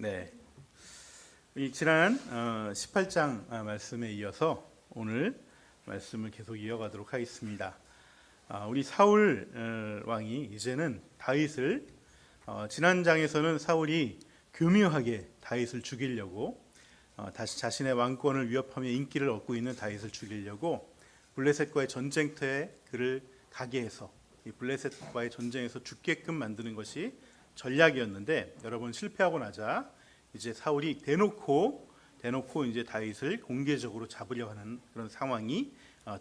네, 이 지난 18장 말씀에 이어서 오늘 말씀을 계속 이어가도록 하겠습니다. 우리 사울 왕이 이제는 다윗을 지난 장에서는 사울이 교묘하게 다윗을 죽이려고 다시 자신의 왕권을 위협하며 인기를 얻고 있는 다윗을 죽이려고 블레셋과의 전쟁터에 그를 가게 해서 이 블레셋과의 전쟁에서 죽게끔 만드는 것이 전략이었는데 여러분 실패하고 나자 이제 사울이 대놓고 이제 다윗을 공개적으로 잡으려 하는 그런 상황이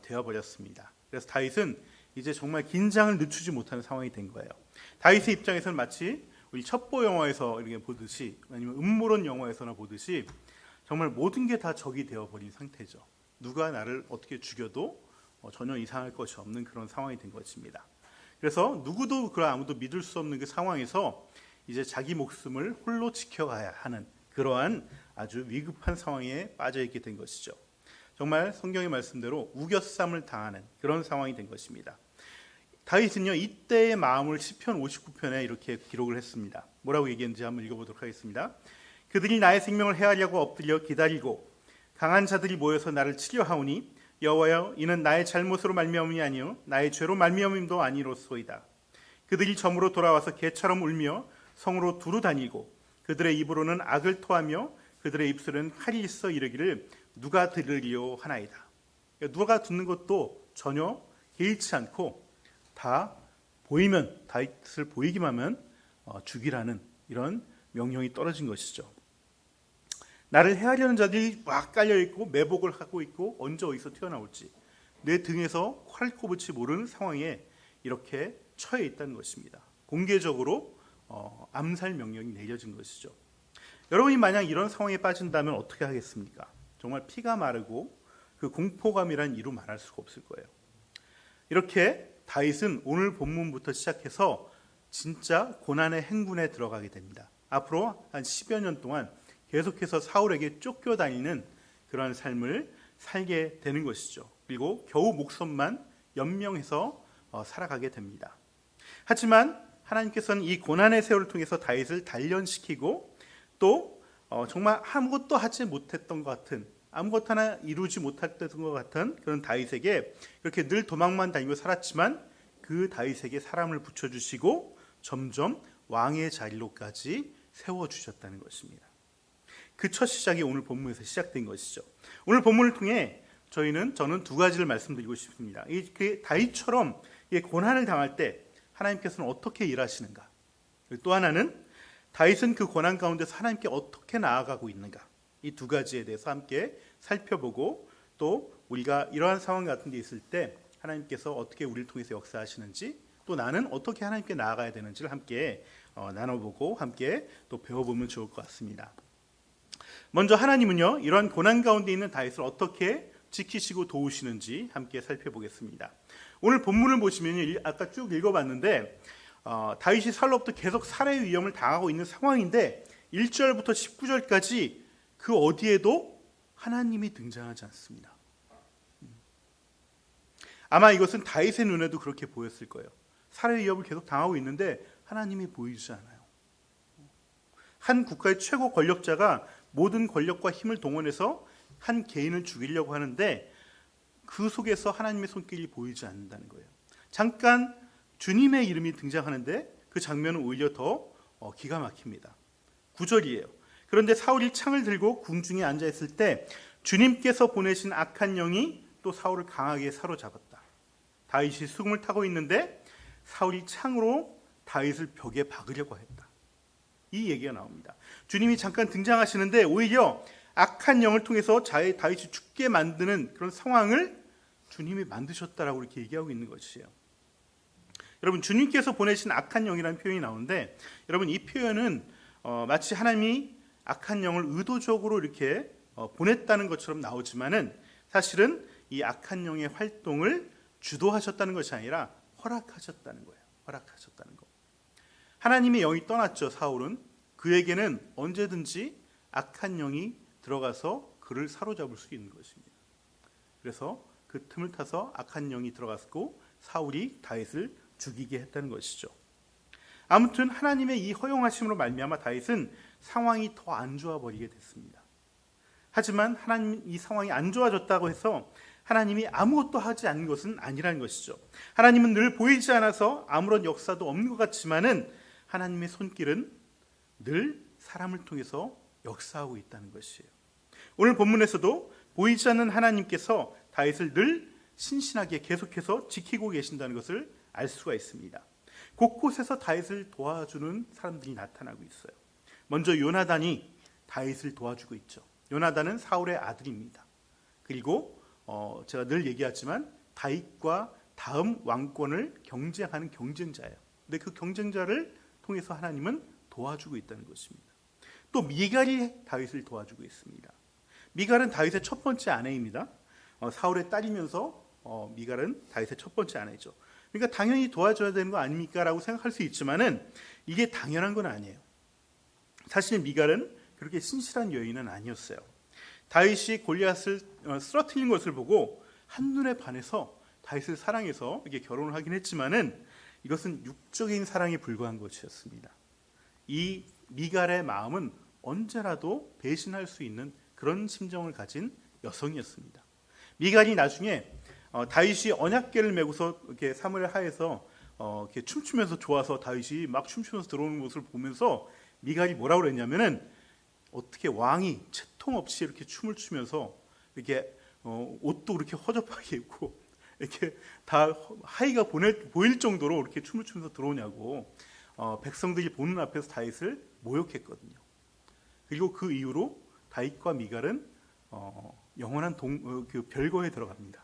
되어버렸습니다. 그래서 다윗은 이제 정말 긴장을 늦추지 못하는 상황이 된 거예요. 다윗의 입장에서는 마치 우리 첩보 영화에서 이렇게 보듯이 아니면 음모론 영화에서나 보듯이 정말 모든 게 다 적이 되어버린 상태죠. 누가 나를 어떻게 죽여도 전혀 이상할 것이 없는 그런 상황이 된 것입니다. 그래서 누구도 아무도 믿을 수 없는 그 상황에서 이제 자기 목숨을 홀로 지켜가야 하는 그러한 아주 위급한 상황에 빠져 있게 된 것이죠. 정말 성경의 말씀대로 우겨쌈을 당하는 그런 상황이 된 것입니다. 다윗은요 이때의 마음을 시편 59편에 이렇게 기록을 했습니다. 뭐라고 얘기했는지 한번 읽어보도록 하겠습니다. 그들이 나의 생명을 해하려고 엎드려 기다리고 강한 자들이 모여서 나를 치려하오니 여호와여 이는 나의 잘못으로 말미암음이 아니요 나의 죄로 말미암음도 아니로소이다. 그들이 점으로 돌아와서 개처럼 울며 성으로 두루 다니고 그들의 입으로는 악을 토하며 그들의 입술은 칼이 있어 이르기를 누가 들으리요 하나이다. 누가 듣는 것도 전혀 개의치 않고 다 보이면 다윗을 보이기만 하면 죽이라는 이런 명령이 떨어진 것이죠. 나를 해하려는 자들이 막 깔려있고 매복을 하고 있고 언제 어디서 튀어나올지 내 등에서 활을 꼽을지 모르는 상황에 이렇게 처해 있다는 것입니다. 공개적으로 암살 명령이 내려진 것이죠. 여러분이 만약 이런 상황에 빠진다면 어떻게 하겠습니까? 정말 피가 마르고 그 공포감이란 이루 말할 수가 없을 거예요. 이렇게 다윗은 오늘 본문부터 시작해서 진짜 고난의 행군에 들어가게 됩니다. 앞으로 한 10여 년 동안 계속해서 사울에게 쫓겨다니는 그러한 삶을 살게 되는 것이죠. 그리고 겨우 목숨만 연명해서 살아가게 됩니다. 하지만 하나님께서는 이 고난의 세월을 통해서 다윗을 단련시키고 또 정말 아무것도 하지 못했던 것 같은 아무것도 하나 이루지 못했던 것 같은 그런 다윗에게 그렇게 늘 도망만 다니고 살았지만 그 다윗에게 사람을 붙여주시고 점점 왕의 자리로까지 세워주셨다는 것입니다. 그 첫 시작이 오늘 본문에서 시작된 것이죠. 오늘 본문을 통해 저는 두 가지를 말씀드리고 싶습니다. 그 다윗처럼 고난을 당할 때 하나님께서는 어떻게 일하시는가? 또 하나는 다윗은 그 고난 가운데서 하나님께 어떻게 나아가고 있는가? 이 두 가지에 대해서 함께 살펴보고 또 우리가 이러한 상황 같은 게 있을 때 하나님께서 어떻게 우리를 통해서 역사하시는지 또 나는 어떻게 하나님께 나아가야 되는지를 함께 나눠보고 함께 또 배워보면 좋을 것 같습니다. 먼저 하나님은요 이러한 고난 가운데 있는 다윗을 어떻게 지키시고 도우시는지 함께 살펴보겠습니다. 오늘 본문을 보시면 아까 쭉 읽어봤는데 다윗이 사울로부터 계속 살해의 위험을 당하고 있는 상황인데 1절부터 19절까지 그 어디에도 하나님이 등장하지 않습니다. 아마 이것은 다윗의 눈에도 그렇게 보였을 거예요. 살해의 위협을 계속 당하고 있는데 하나님이 보이지 않아요. 한 국가의 최고 권력자가 모든 권력과 힘을 동원해서 한 개인을 죽이려고 하는데 그 속에서 하나님의 손길이 보이지 않는다는 거예요. 잠깐 주님의 이름이 등장하는데 그 장면은 오히려 더 기가 막힙니다. 9절이에요. 그런데 사울이 창을 들고 궁중에 앉아있을 때 주님께서 보내신 악한 영이 또 사울을 강하게 사로잡았다. 다윗이 수금을 타고 있는데 사울이 창으로 다윗을 벽에 박으려고 했다. 이 얘기가 나옵니다. 주님이 잠깐 등장하시는데 오히려 악한 영을 통해서 다윗이 죽게 만드는 그런 상황을 주님이 만드셨다라고 이렇게 얘기하고 있는 것이에요. 여러분 주님께서 보내신 악한 영이라는 표현이 나오는데 여러분 이 표현은 마치 하나님이 악한 영을 의도적으로 이렇게 보냈다는 것처럼 나오지만은 사실은 이 악한 영의 활동을 주도하셨다는 것이 아니라 허락하셨다는 거예요. 허락하셨다는 거. 하나님의 영이 떠났죠. 사울은 그에게는 언제든지 악한 영이 들어가서 그를 사로잡을 수 있는 것입니다. 그래서 그 틈을 타서 악한 영이 들어갔고 사울이 다윗을 죽이게 했다는 것이죠. 아무튼 하나님의 이 허용하심으로 말미암아 다윗은 상황이 더 안 좋아 버리게 됐습니다. 하지만 하나님 이 상황이 안 좋아졌다고 해서 하나님이 아무것도 하지 않는 것은 아니라는 것이죠. 하나님은 늘 보이지 않아서 아무런 역사도 없는 것 같지만은 하나님의 손길은 늘 사람을 통해서 역사하고 있다는 것이에요. 오늘 본문에서도 보이지 않는 하나님께서 다윗을 늘 신신하게 계속해서 지키고 계신다는 것을 알 수가 있습니다. 곳곳에서 다윗을 도와주는 사람들이 나타나고 있어요. 먼저 요나단이 다윗을 도와주고 있죠. 요나단은 사울의 아들입니다. 그리고 제가 늘 얘기하지만 다윗과 다음 왕권을 경쟁하는 경쟁자예요. 근데 그 경쟁자를 통해서 하나님은 도와주고 있다는 것입니다. 또 미갈이 다윗을 도와주고 있습니다. 미갈은 다윗의 첫 번째 아내입니다. 사울의 딸이면서 미갈은 다윗의 첫 번째 아내죠. 그러니까 당연히 도와줘야 되는 거 아닙니까? 라고 생각할 수 있지만은 이게 당연한 건 아니에요. 사실 미갈은 그렇게 신실한 여인은 아니었어요. 다윗이 골리앗을 쓰러뜨린 것을 보고 한눈에 반해서 다윗을 사랑해서 이게 결혼을 하긴 했지만은 이것은 육적인 사랑에 불과한 것이었습니다. 이 미갈의 마음은 언제라도 배신할 수 있는 그런 심정을 가진 여성이었습니다. 미갈이 나중에 다윗이 언약궤를 메고서 이렇게 사무엘 하에서 이렇게 춤추면서 좋아서 다윗이 막 춤추면서 들어오는 모습을 보면서 미갈이 뭐라고 그랬냐면은 어떻게 왕이 채통 없이 이렇게 춤을 추면서 이렇게 옷도 그렇게 허접하게 입고 이렇게 다 하의가 보일 정도로 이렇게 춤을 추면서 들어오냐고 백성들이 보는 앞에서 다윗을 모욕했거든요. 그리고 그 이후로 다윗과 미갈은 영원한 그 별거에 들어갑니다.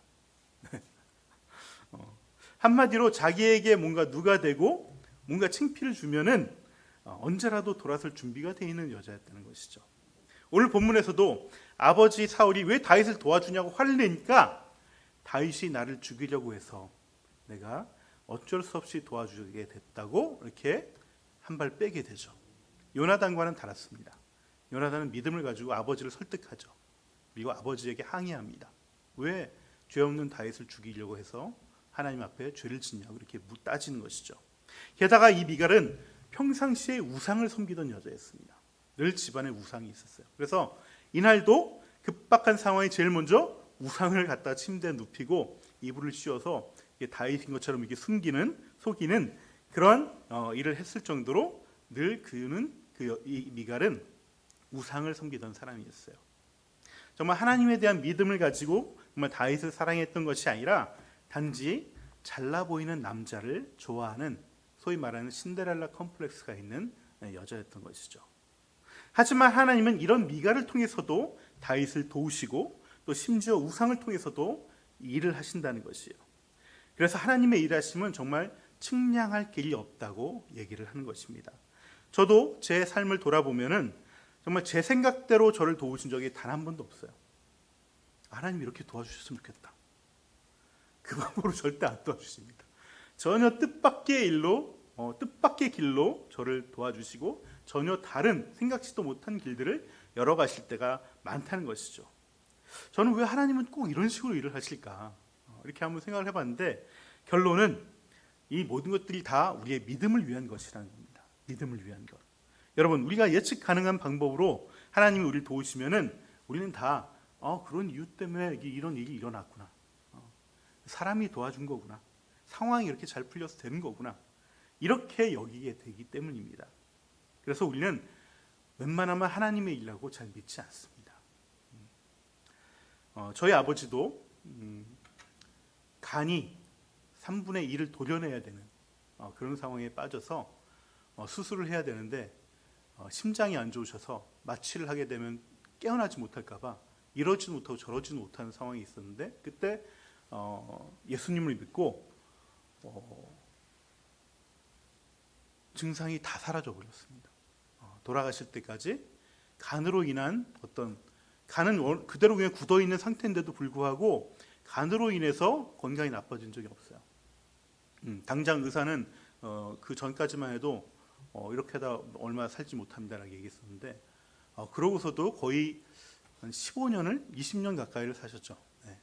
한마디로 자기에게 뭔가 누가 되고 뭔가 창피를 주면은 언제라도 돌아설 준비가 되어 있는 여자였다는 것이죠. 오늘 본문에서도 아버지 사울이 왜 다윗을 도와주냐고 화를 내니까 다윗이 나를 죽이려고 해서 내가 어쩔 수 없이 도와주게 됐다고 이렇게 한 발 빼게 되죠. 요나단과는 달랐습니다. 요나단은 믿음을 가지고 아버지를 설득하죠. 그리고 아버지에게 항의합니다. 왜 죄 없는 다윗을 죽이려고 해서 하나님 앞에 죄를 짓냐고 이렇게 따지는 것이죠. 게다가 이 미갈은 평상시에 우상을 섬기던 여자였습니다. 늘 집안에 우상이 있었어요. 그래서 이날도 급박한 상황이 제일 먼저 우상을 갖다 침대에 눕히고 이불을 씌워서 다윗인 것처럼 이렇게 속이는 그런 일을 했을 정도로 늘 이 미갈은 우상을 섬기던 사람이었어요. 정말 하나님에 대한 믿음을 가지고 정말 다윗을 사랑했던 것이 아니라 단지 잘나 보이는 남자를 좋아하는 소위 말하는 신데렐라 컴플렉스가 있는 여자였던 것이죠. 하지만 하나님은 이런 미갈을 통해서도 다윗을 도우시고 또 심지어 우상을 통해서도 일을 하신다는 것이에요. 그래서 하나님의 일하심은 정말 측량할 길이 없다고 얘기를 하는 것입니다. 저도 제 삶을 돌아보면은 정말 제 생각대로 저를 도우신 적이 단 한 번도 없어요. 하나님 이렇게 도와주셨으면 좋겠다. 그 방법으로 절대 안 도와주십니다. 전혀 뜻밖의 길로 저를 도와주시고 전혀 다른 생각지도 못한 길들을 열어가실 때가 많다는 것이죠. 저는 왜 하나님은 꼭 이런 식으로 일을 하실까? 이렇게 한번 생각을 해봤는데 결론은 이 모든 것들이 다 우리의 믿음을 위한 것이라는 겁니다. 믿음을 위한 것. 여러분, 우리가 예측 가능한 방법으로 하나님이 우리를 도우시면은 우리는 다 그런 이유 때문에 이런 일이 일어났구나. 사람이 도와준 거구나. 상황이 이렇게 잘 풀려서 되는 거구나. 이렇게 여기게 되기 때문입니다. 그래서 우리는 웬만하면 하나님의 일이라고 잘 믿지 않습니다. 저희 아버지도 간이 3분의 1을 도려내야 되는 그런 상황에 빠져서 수술을 해야 되는데 심장이 안 좋으셔서 마취를 하게 되면 깨어나지 못할까 봐 이러지도 못하고 저러지도 못하는 상황이 있었는데 그때 예수님을 믿고 증상이 다 사라져 버렸습니다. 돌아가실 때까지 간으로 인한 간은 그대로 그냥 굳어 있는 상태인데도 불구하고 간으로 인해서 건강이 나빠진 적이 없어요. 당장 의사는 그 전까지만 해도 이렇게 하다 얼마 살지 못합니다라고 얘기했었는데 그러고서도 거의 한 15년을 20년 가까이를 사셨죠. 네.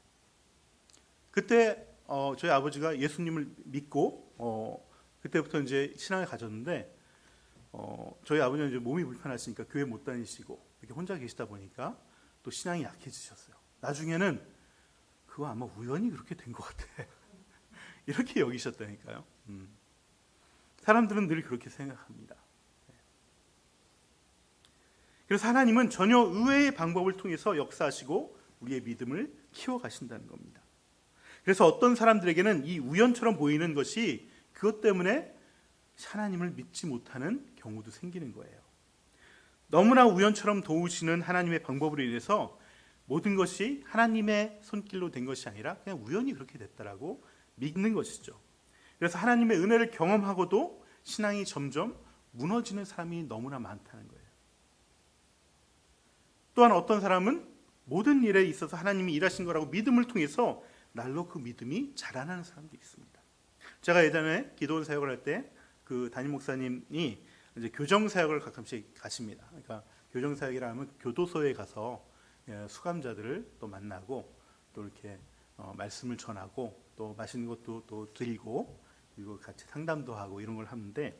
그때 저희 아버지가 예수님을 믿고 그때부터 이제 신앙을 가졌는데 저희 아버지는 이제 몸이 불편하시니까 교회 못 다니시고 이렇게 혼자 계시다 보니까 또 신앙이 약해지셨어요. 나중에는 그거 아마 우연히 그렇게 된 것 같아. 이렇게 여기셨다니까요. 사람들은 늘 그렇게 생각합니다. 그래서 하나님은 전혀 의외의 방법을 통해서 역사하시고 우리의 믿음을 키워가신다는 겁니다. 그래서 어떤 사람들에게는 이 우연처럼 보이는 것이 그것 때문에 하나님을 믿지 못하는 경우도 생기는 거예요. 너무나 우연처럼 도우시는 하나님의 방법으로 인해서 모든 것이 하나님의 손길로 된 것이 아니라 그냥 우연히 그렇게 됐다라고 믿는 것이죠. 그래서 하나님의 은혜를 경험하고도 신앙이 점점 무너지는 사람이 너무나 많다는 거예요. 또한 어떤 사람은 모든 일에 있어서 하나님이 일하신 거라고 믿음을 통해서 날로 그 믿음이 자라나는 사람도 있습니다. 제가 예전에 기도원 사역을 할 때 그 담임 목사님이 이제 교정 사역을 가끔씩 가십니다. 그러니까 교정 사역이라 하면 교도소에 가서 수감자들을 또 만나고 또 이렇게 말씀을 전하고 또 맛있는 것도 또 드리고 그리고 같이 상담도 하고 이런 걸 하는데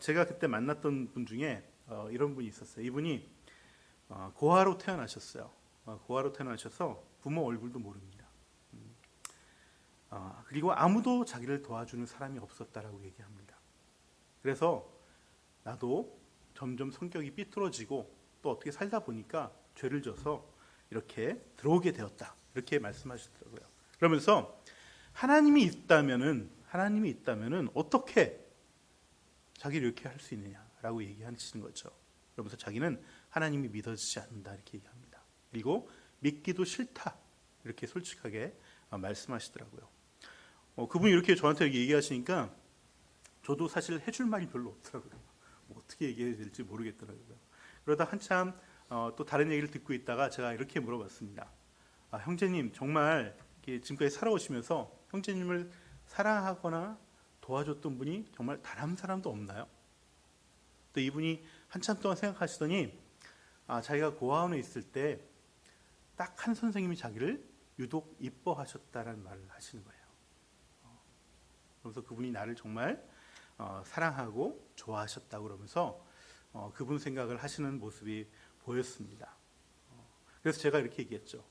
제가 그때 만났던 분 중에 이런 분이 있었어요. 이분이 고아로 태어나셨어요. 고아로 태어나셔서 부모 얼굴도 모릅니다. 그리고 아무도 자기를 도와주는 사람이 없었다라고 얘기합니다. 그래서 나도 점점 성격이 삐뚤어지고 또 어떻게 살다 보니까 죄를 져서 이렇게 들어오게 되었다. 이렇게 말씀하시더라고요. 그러면서 하나님이 있다면은 어떻게 자기를 이렇게 할 수 있느냐라고 얘기하시는 거죠. 그러면서 자기는 하나님이 믿어지지 않는다 이렇게 얘기합니다. 그리고 믿기도 싫다 이렇게 솔직하게 말씀하시더라고요. 그분이 이렇게 저한테 얘기하시니까 저도 사실 해줄 말이 별로 없더라고요. 어떻게 얘기해야 될지 모르겠더라고요. 그러다 한참 또 다른 얘기를 듣고 있다가 제가 이렇게 물어봤습니다. 형제님 정말 지금까지 살아오시면서 형제님을 사랑하거나 도와줬던 분이 정말 단 한 사람도 없나요? 또 이분이 한참 동안 생각하시더니 자기가 고아원에 있을 때 딱 한 선생님이 자기를 유독 이뻐하셨다라는 말을 하시는 거예요. 그래서 그분이 나를 정말 사랑하고 좋아하셨다고 그러면서 그분 생각을 하시는 모습이 보였습니다. 그래서 제가 이렇게 얘기했죠.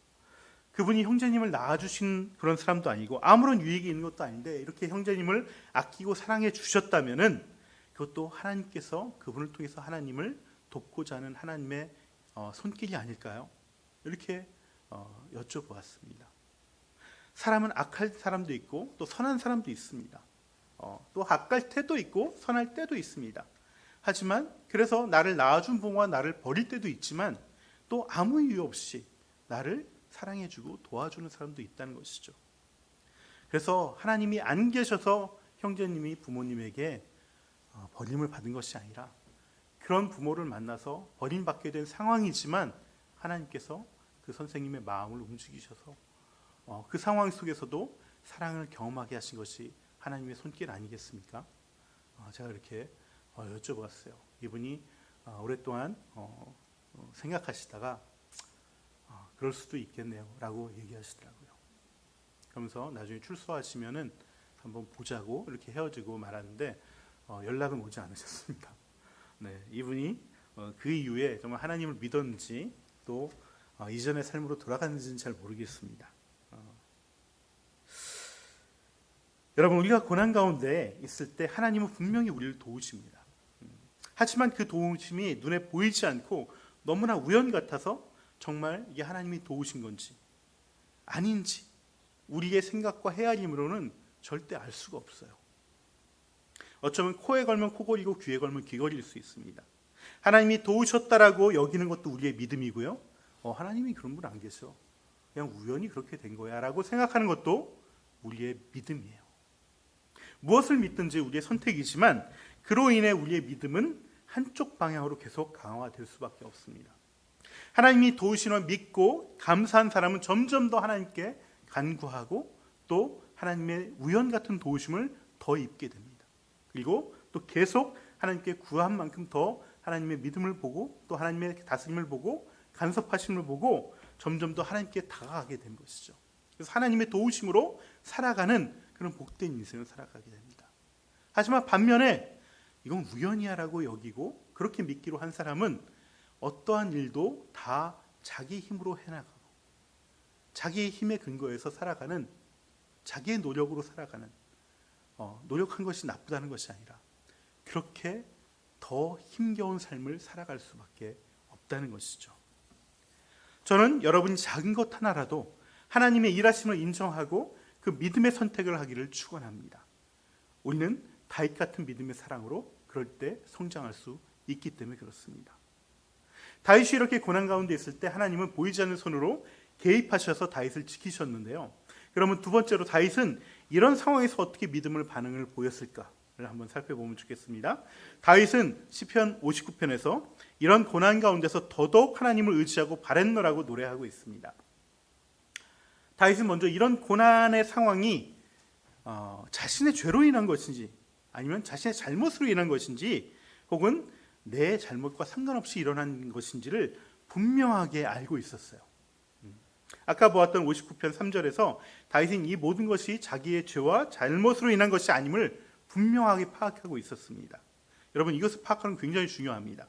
그분이 형제님을 낳아주신 그런 사람도 아니고 아무런 유익이 있는 것도 아닌데 이렇게 형제님을 아끼고 사랑해 주셨다면은 그것도 하나님께서 그분을 통해서 하나님을 돕고자 하는 하나님의 손길이 아닐까요? 이렇게 여쭤보았습니다. 사람은 악할 사람도 있고 또 선한 사람도 있습니다. 또 악할 때도 있고 선할 때도 있습니다. 하지만 그래서 나를 낳아준 부모가 나를 버릴 때도 있지만 또 아무 이유 없이 나를 사랑해주고 도와주는 사람도 있다는 것이죠. 그래서 하나님이 안 계셔서 형제님이 부모님에게 버림을 받은 것이 아니라 그런 부모를 만나서 버림받게 된 상황이지만 하나님께서 그 선생님의 마음을 움직이셔서 그 상황 속에서도 사랑을 경험하게 하신 것이 하나님의 손길 아니겠습니까? 제가 이렇게 여쭤봤어요. 이분이 오랫동안 생각하시다가 그럴 수도 있겠네요 라고 얘기하시더라고요. 그러면서 나중에 출소하시면은 한번 보자고 이렇게 헤어지고 말았는데 연락은 오지 않으셨습니다. 네, 이분이 그 이후에 정말 하나님을 믿었는지 또 이전의 삶으로 돌아갔는지는 잘 모르겠습니다. 여러분, 우리가 고난 가운데 있을 때 하나님은 분명히 우리를 도우십니다. 하지만 그 도우심이 눈에 보이지 않고 너무나 우연 같아서 정말 이게 하나님이 도우신 건지 아닌지 우리의 생각과 헤아림으로는 절대 알 수가 없어요. 어쩌면 코에 걸면 코걸이고 귀에 걸면 귀걸이일 수 있습니다. 하나님이 도우셨다라고 여기는 것도 우리의 믿음이고요. 하나님이 그런 분 안 계셔. 그냥 우연히 그렇게 된 거야 라고 생각하는 것도 우리의 믿음이에요. 무엇을 믿든지 우리의 선택이지만 그로 인해 우리의 믿음은 한쪽 방향으로 계속 강화될 수밖에 없습니다. 하나님이 도우시는 믿고 감사한 사람은 점점 더 하나님께 간구하고 또 하나님의 우연 같은 도우심을 더 입게 됩니다. 그리고 또 계속 하나님께 구한 만큼 더 하나님의 믿음을 보고 또 하나님의 다스림을 보고 간섭하심을 보고 점점 더 하나님께 다가가게 된 것이죠. 그래서 하나님의 도우심으로 살아가는 그런 복된 인생을 살아가게 됩니다. 하지만 반면에 이건 우연이야라고 여기고 그렇게 믿기로 한 사람은 어떠한 일도 다 자기 힘으로 해나가고 자기의 힘에 근거해서 살아가는, 자기의 노력으로 살아가는, 노력한 것이 나쁘다는 것이 아니라 그렇게 더 힘겨운 삶을 살아갈 수밖에 없다는 것이죠. 저는 여러분이 작은 것 하나라도 하나님의 일하심을 인정하고 그 믿음의 선택을 하기를 축원합니다. 우리는 다윗 같은 믿음의 사랑으로 그럴 때 성장할 수 있기 때문에 그렇습니다. 다윗이 이렇게 고난 가운데 있을 때 하나님은 보이지 않는 손으로 개입하셔서 다윗을 지키셨는데요. 그러면 두 번째로 다윗은 이런 상황에서 어떻게 믿음을 반응을 보였을까를 한번 살펴보면 좋겠습니다. 다윗은 시편 59편에서 이런 고난 가운데서 더더욱 하나님을 의지하고 바랬노라고 노래하고 있습니다. 다윗은 먼저 이런 고난의 상황이 자신의 죄로 인한 것인지 아니면 자신의 잘못으로 인한 것인지 혹은 내 잘못과 상관없이 일어난 것인지를 분명하게 알고 있었어요. 아까 보았던 59편 3절에서 다윗은 이 모든 것이 자기의 죄와 잘못으로 인한 것이 아님을 분명하게 파악하고 있었습니다. 여러분, 이것을 파악하는 게 굉장히 중요합니다.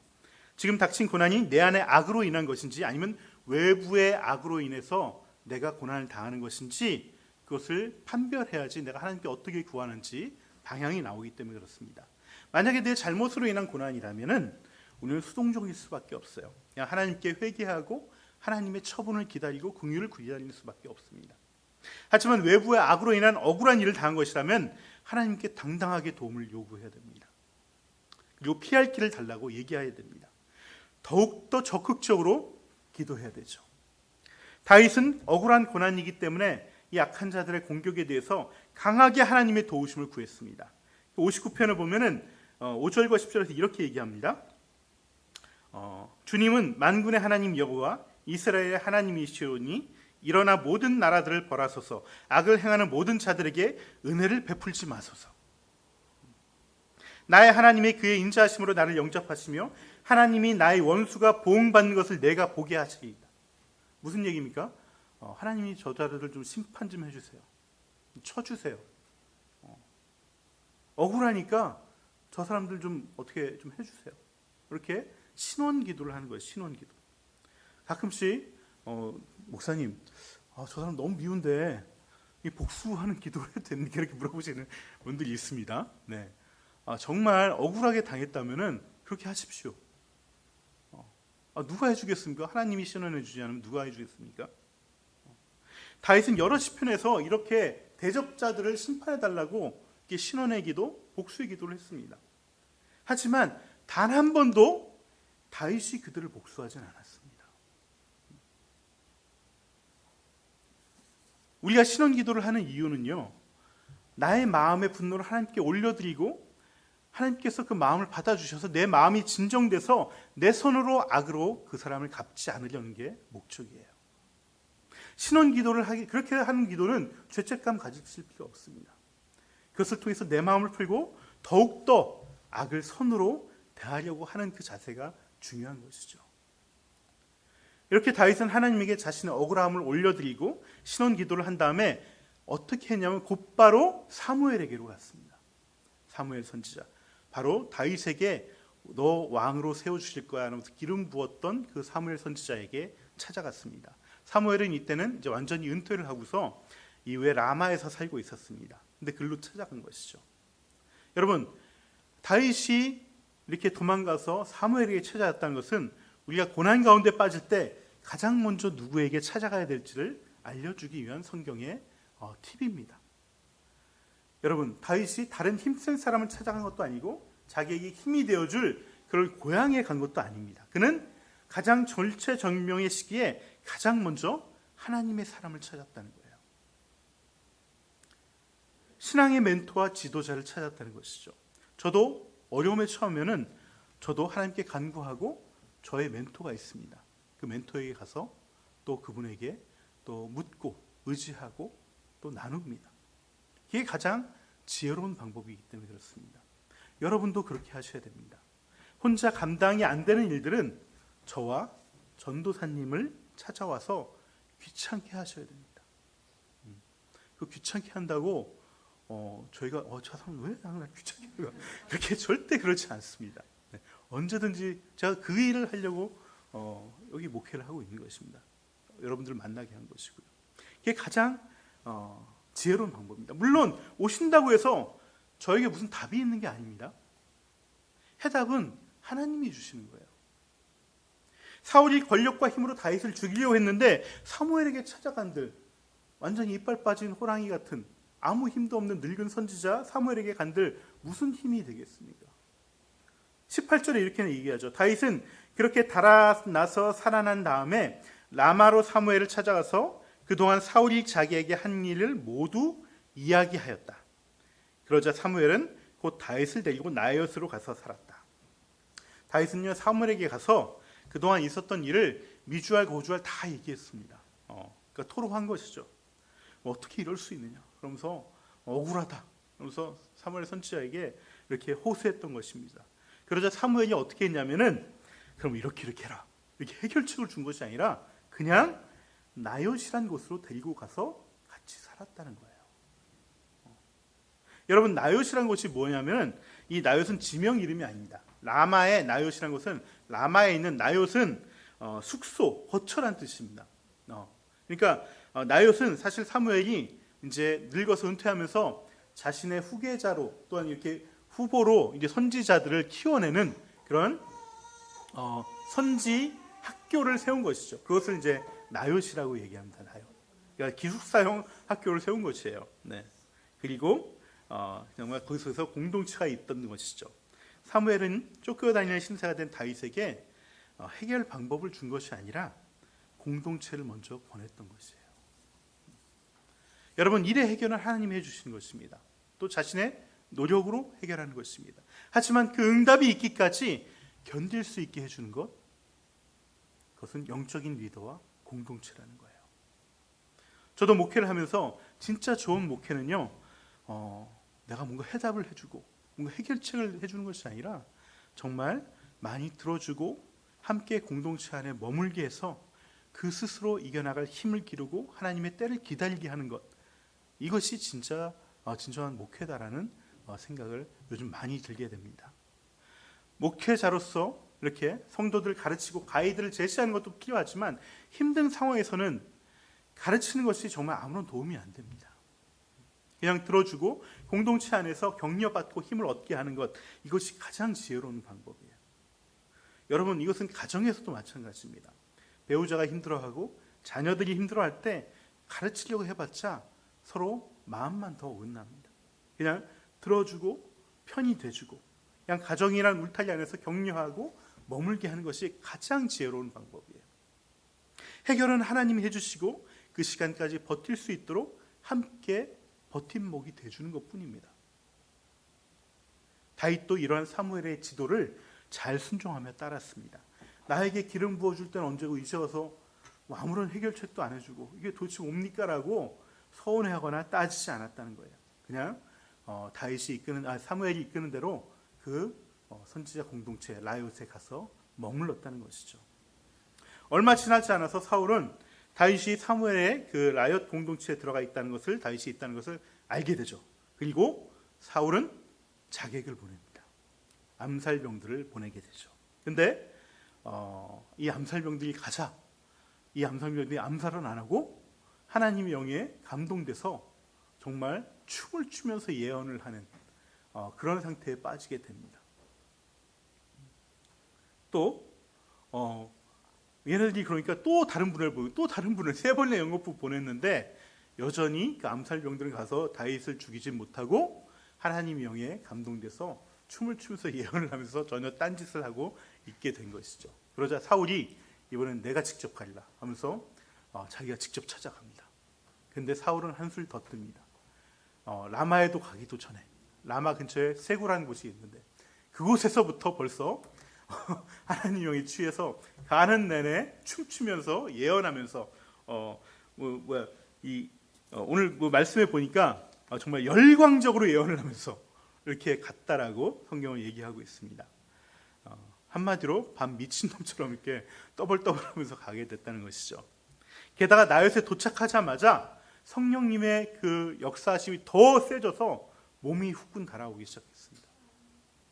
지금 닥친 고난이 내 안의 악으로 인한 것인지 아니면 외부의 악으로 인해서 내가 고난을 당하는 것인지 그것을 판별해야지 내가 하나님께 어떻게 구하는지 방향이 나오기 때문에 그렇습니다. 만약에 내 잘못으로 인한 고난이라면은 우리는 수동적일 수밖에 없어요. 그냥 하나님께 회개하고 하나님의 처분을 기다리고 긍휼을 기다리는 수밖에 없습니다. 하지만 외부의 악으로 인한 억울한 일을 당한 것이라면 하나님께 당당하게 도움을 요구해야 됩니다. 그리고 피할 길을 달라고 얘기해야 됩니다. 더욱더 적극적으로 기도해야 되죠. 다윗은 억울한 고난이기 때문에 이 악한 자들의 공격에 대해서 강하게 하나님의 도우심을 구했습니다. 59편을 보면은 5절과 10절에서 이렇게 얘기합니다. 주님은 만군의 하나님 여호와 이스라엘의 하나님이시오니 일어나 모든 나라들을 벌하소서, 악을 행하는 모든 자들에게 은혜를 베풀지 마소서. 나의 하나님이 그의 인자하심으로 나를 영접하시며 하나님이 나의 원수가 보응받는 것을 내가 보게 하시리이다. 무슨 얘기입니까? 하나님이 저 자들을 좀 심판 좀 해주세요. 쳐주세요. 억울하니까 저 사람들 좀 어떻게 좀 해주세요. 이렇게 신원 기도를 하는 거예요. 신원 기도. 가끔씩 목사님, 저 사람 너무 미운데 이 복수하는 기도를 해도 됩니까? 이렇게 물어보시는 분들이 있습니다. 네. 정말 억울하게 당했다면은 그렇게 하십시오. 누가 해주겠습니까? 하나님이 신원해 주지 않으면 누가 해주겠습니까? 다윗은 여러 시편에서 이렇게 대적자들을 심판해달라고 신원의 기도, 복수의 기도를 했습니다. 하지만 단 한 번도 다윗이 그들을 복수하진 않았습니다. 우리가 신원 기도를 하는 이유는요, 나의 마음의 분노를 하나님께 올려드리고 하나님께서 그 마음을 받아주셔서 내 마음이 진정돼서 내 손으로 악으로 그 사람을 갚지 않으려는 게 목적이에요. 신원 기도를 그렇게 하는 기도는 죄책감 가지실 필요 없습니다. 그것을 통해서 내 마음을 풀고 더욱더 악을 선으로 대하려고 하는 그 자세가 중요한 것이죠. 이렇게 다윗은 하나님에게 자신의 억울함을 올려드리고 신원 기도를 한 다음에 어떻게 했냐면 곧바로 사무엘에게로 갔습니다. 사무엘 선지자, 바로 다윗에게 너 왕으로 세워주실 거야 하면서 기름 부었던 그 사무엘 선지자에게 찾아갔습니다. 사무엘은 이때는 이제 완전히 은퇴를 하고서 이후에 라마에서 살고 있었습니다. 근데 글로 찾아간 것이죠. 여러분, 다윗이 이렇게 도망가서 사무엘에게 찾아갔다는 것은 우리가 고난 가운데 빠질 때 가장 먼저 누구에게 찾아가야 될지를 알려주기 위한 성경의 팁입니다. 여러분, 다윗이 다른 힘센 사람을 찾아간 것도 아니고 자기에게 힘이 되어줄 그런 고향에 간 것도 아닙니다. 그는 가장 절체절명의 시기에 가장 먼저 하나님의 사람을 찾았다는 거예요. 신앙의 멘토와 지도자를 찾았다는 것이죠. 저도 어려움에 처하면은 저도 하나님께 간구하고 저의 멘토가 있습니다. 그 멘토에게 가서 또 그분에게 또 묻고 의지하고 또 나눕니다. 이게 가장 지혜로운 방법이기 때문에 그렇습니다. 여러분도 그렇게 하셔야 됩니다. 혼자 감당이 안 되는 일들은 저와 전도사님을 찾아와서 귀찮게 하셔야 됩니다. 그 귀찮게 한다고 저희가 저 사람 왜 나를 귀찮게 해요? 이렇게 절대 그렇지 않습니다. 네, 언제든지 제가 그 일을 하려고 여기 목회를 하고 있는 것입니다. 여러분들 만나게 한 것이고요. 이게 가장 지혜로운 방법입니다. 물론 오신다고 해서 저에게 무슨 답이 있는 게 아닙니다. 해답은 하나님이 주시는 거예요. 사울이 권력과 힘으로 다윗을 죽이려고 했는데 사무엘에게 찾아간들 완전히 이빨 빠진 호랑이 같은 아무 힘도 없는 늙은 선지자 사무엘에게 간들 무슨 힘이 되겠습니까? 18절에 이렇게 얘기하죠. 다윗은 그렇게 달아나서 살아난 다음에 라마로 사무엘을 찾아가서 그동안 사울이 자기에게 한 일을 모두 이야기하였다. 그러자 사무엘은 곧 다윗을 데리고 나이엇으로 가서 살았다. 다윗은요 사무엘에게 가서 그동안 있었던 일을 미주알 고주알 다 얘기했습니다. 그러니까 토로한 것이죠. 어떻게 이럴 수 있느냐 그러면서 억울하다 그러면서 사무엘 선지자에게 이렇게 호소했던 것입니다. 그러자 사무엘이 어떻게 했냐면은 그럼 이렇게 해라 이렇게 해결책을 준 것이 아니라 그냥 나요시란 곳으로 데리고 가서 같이 살았다는 거예요. 여러분 나요시란 곳이 뭐냐면은 이 나요스는 지명 이름이 아닙니다. 라마의 나요시란 곳은 라마에 있는 나요스는 숙소, 거처란 뜻입니다. 그러니까 나요스는 사실 사무엘이 이제 늙어서 은퇴하면서 자신의 후계자로 또한 이렇게 후보로 이제 선지자들을 키워내는 그런 선지 학교를 세운 것이죠. 그것을 이제 나요시라고 얘기합니다. 나요. 그러니까 기숙사형 학교를 세운 것이에요. 네. 그리고 정말 거기서 공동체가 있던 것이죠. 사무엘은 쫓겨다니는 신세가 된 다윗에게 해결 방법을 준 것이 아니라 공동체를 먼저 권했던 것이에요. 여러분 일의 해결은 하나님이 해주시는 것입니다. 또 자신의 노력으로 해결하는 것입니다. 하지만 그 응답이 있기까지 견딜 수 있게 해주는 것, 그것은 영적인 리더와 공동체라는 거예요. 저도 목회를 하면서 진짜 좋은 목회는요, 내가 뭔가 해답을 해주고 뭔가 해결책을 해주는 것이 아니라 정말 많이 들어주고 함께 공동체 안에 머물게 해서 그 스스로 이겨나갈 힘을 기르고 하나님의 때를 기다리게 하는 것, 이것이 진짜 진정한 목회다라는 생각을 요즘 많이 들게 됩니다. 목회자로서 이렇게 성도들 가르치고 가이드를 제시하는 것도 필요하지만 힘든 상황에서는 가르치는 것이 정말 아무런 도움이 안 됩니다. 그냥 들어주고 공동체 안에서 격려받고 힘을 얻게 하는 것, 이것이 가장 지혜로운 방법이에요. 여러분 이것은 가정에서도 마찬가지입니다. 배우자가 힘들어하고 자녀들이 힘들어할 때 가르치려고 해봤자 서로 마음만 더 어긋납니다. 그냥 들어주고 편히 돼주고 그냥 가정이란 울타리 안에서 격려하고 머물게 하는 것이 가장 지혜로운 방법이에요. 해결은 하나님이 해주시고 그 시간까지 버틸 수 있도록 함께 버팀목이 돼주는 것뿐입니다. 다윗도 이러한 사무엘의 지도를 잘 순종하며 따랐습니다. 나에게 기름 부어줄 때는 언제고 이제 와서 아무런 해결책도 안 해주고 이게 도대체 뭡니까? 라고 서운해하거나 따지지 않았다는 거예요. 그냥 사무엘이 이끄는 대로 그 선지자 공동체 라이옷에 가서 머물렀다는 것이죠. 얼마 지나지 않아서 사울은 다윗이 사무엘의 그 라이엇 공동체에 들어가 있다는 것을, 다윗이 있다는 것을 알게 되죠. 그리고 사울은 자객을 보냅니다. 암살병들을 보내게 되죠. 근데 이 암살병들이 가자, 이 암살병들이 암살은 안 하고 하나님의 영에 감동돼서 정말 춤을 추면서 예언을 하는 그런 상태에 빠지게 됩니다. 또 얘네들이 그러니까 또 다른 분을 세 번의 연거푸 보냈는데 여전히 그 암살병들은 가서 다윗을 죽이지 못하고 하나님의 영에 감동돼서 춤을 추면서 예언을 하면서 전혀 딴짓을 하고 있게 된 것이죠. 그러자 사울이 이번엔 내가 직접 가리라 하면서 자기가 직접 찾아갑니다. 근데 사울은 한술 더 뜹니다. 라마에도 가기도 전에 라마 근처에 세구라는 곳이 있는데 그곳에서부터 벌써 하나님 영에 취해서 가는 내내 춤추면서 예언하면서 오늘 말씀해 보니까 정말 열광적으로 예언을 하면서 이렇게 갔다라고 성경을 얘기하고 있습니다. 한마디로 밤 미친놈처럼 이렇게 떠벌떠벌하면서 가게 됐다는 것이죠. 게다가 나요스에 도착하자마자 성령님의 그 역사하심이 더 세져서 몸이 후끈 달아오기 시작했습니다.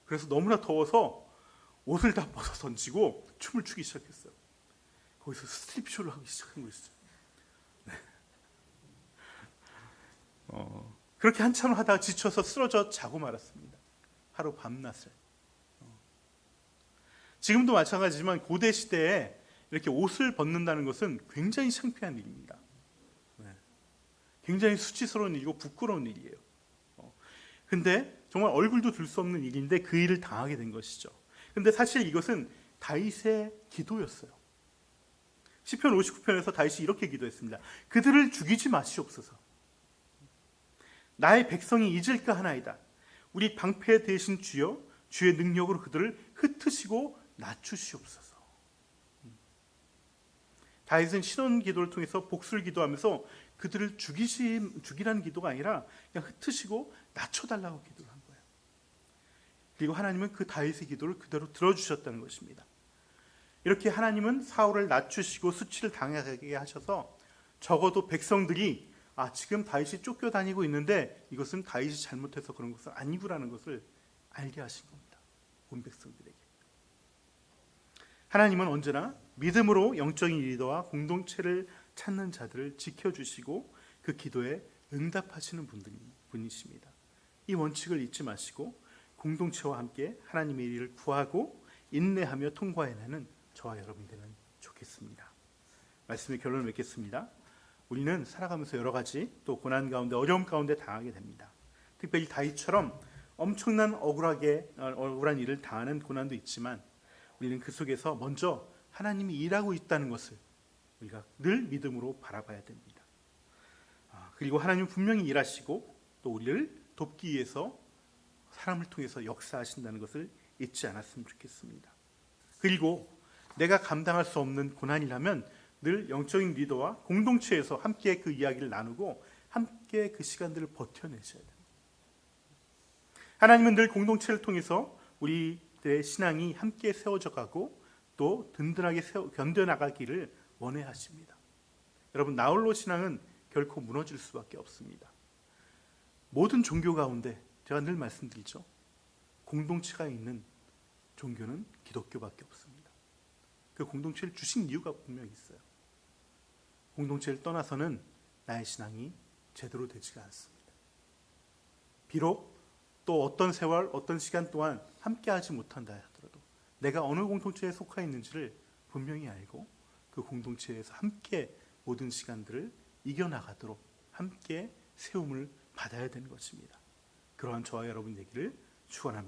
그래서 너무나 더워서 옷을 다 벗어 던지고 춤을 추기 시작했어요. 거기서 스트립쇼를 하기 시작한 것이죠. 네. 그렇게 한참 하다가 지쳐서 쓰러져 자고 말았습니다. 하루 밤낮을. 지금도 마찬가지지만 고대 시대에 이렇게 옷을 벗는다는 것은 굉장히 창피한 일입니다. 네. 굉장히 수치스러운 일이고 부끄러운 일이에요. 근데 정말 얼굴도 들 수 없는 일인데 그 일을 당하게 된 것이죠. 근데 사실 이것은 다윗의 기도였어요. 시편 59편에서 다윗이 이렇게 기도했습니다. 그들을 죽이지 마시옵소서. 나의 백성이 잊을까 하나이다. 우리 방패 되신 주여, 주의 능력으로 그들을 흩으시고 낮추시옵소서. 다윗은 신원 기도를 통해서 복수를 기도하면서 그들을 죽이라는 기도가 아니라 그냥 흩으시고 낮춰달라고 기도를 한 거예요. 그리고 하나님은 그 다윗의 기도를 그대로 들어주셨다는 것입니다. 이렇게 하나님은 사울을 낮추시고 수치를 당하게 하셔서 적어도 백성들이 지금 다윗이 쫓겨다니고 있는데 이것은 다윗이 잘못해서 그런 것은 아니구라는 것을 알게 하신 겁니다. 온 백성들에게. 하나님은 언제나 믿음으로 영적인 리더와 공동체를 찾는 자들을 지켜주시고 그 기도에 응답하시는 분이십니다. 이 원칙을 잊지 마시고 공동체와 함께 하나님의 일을 구하고 인내하며 통과해내는 저와 여러분 되면 좋겠습니다. 말씀의 결론을 맺겠습니다. 우리는 살아가면서 여러 가지 또 고난 가운데 어려움 가운데 당하게 됩니다. 특별히 다윗처럼 엄청난 억울한 일을 당하는 고난도 있지만 우리는 그 속에서 먼저 하나님이 일하고 있다는 것을 우리가 늘 믿음으로 바라봐야 됩니다. 그리고 하나님은 분명히 일하시고 또 우리를 돕기 위해서 사람을 통해서 역사하신다는 것을 잊지 않았으면 좋겠습니다. 그리고 내가 감당할 수 없는 고난이라면 늘 영적인 리더와 공동체에서 함께 그 이야기를 나누고 함께 그 시간들을 버텨내셔야 됩니다. 하나님은 늘 공동체를 통해서 우리들의 신앙이 함께 세워져 가고 또 든든하게 견뎌나가기를 원해 하십니다. 여러분, 나홀로 신앙은 결코 무너질 수밖에 없습니다. 모든 종교 가운데 제가 늘 말씀드리죠. 공동체가 있는 종교는 기독교밖에 없습니다. 그 공동체를 주신 이유가 분명히 있어요. 공동체를 떠나서는 나의 신앙이 제대로 되지가 않습니다. 비록 또 어떤 세월, 어떤 시간 동안 함께하지 못한다 하더라도 내가 어느 공동체에 속해 있는지를 분명히 알고 그 공동체에서 함께 모든 시간들을 이겨나가도록 함께 세움을 받아야 되는 것입니다. 그러한 저와 여러분 되기를 축원합니다.